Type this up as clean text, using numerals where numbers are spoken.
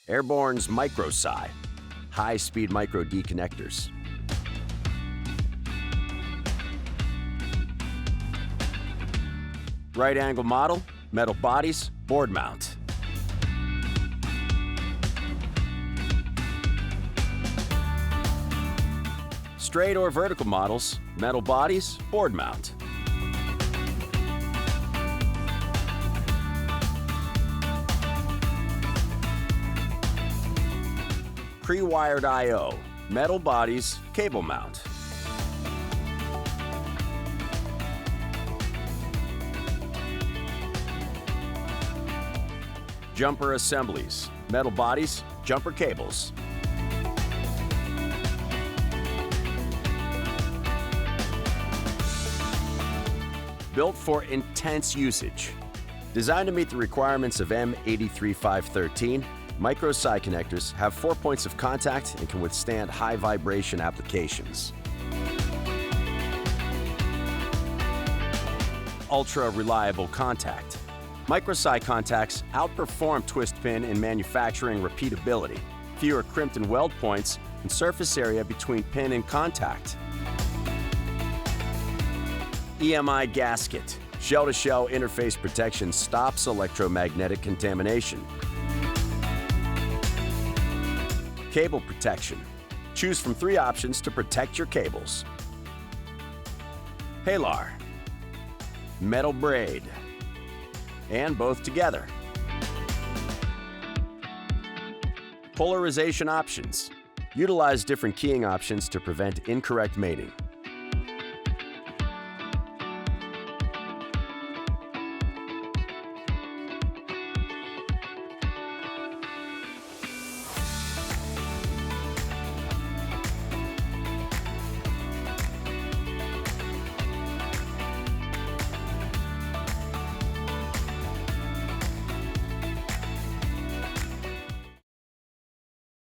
AirBorn's microSI, high-speed micro D connectors. Right angle model, metal bodies, board mount. Straight or vertical models, metal bodies, board mount. Pre-wired I/O, metal bodies, cable mount. Jumper assemblies, metal bodies, jumper cables. Built for intense usage. Designed to meet the requirements of M83513, microSI connectors have 4 points of contact and can withstand high vibration applications. Ultra reliable contact. microSI contacts outperform twist pin in manufacturing repeatability, fewer crimped and weld points, and surface area between pin and contact. EMI gasket. Shell-to-shell interface protection stops electromagnetic contamination. Cable protection. Choose from 3 options to protect your cables. Halar, metal braid, and both together. Polarization options. Utilize different keying options to prevent incorrect mating.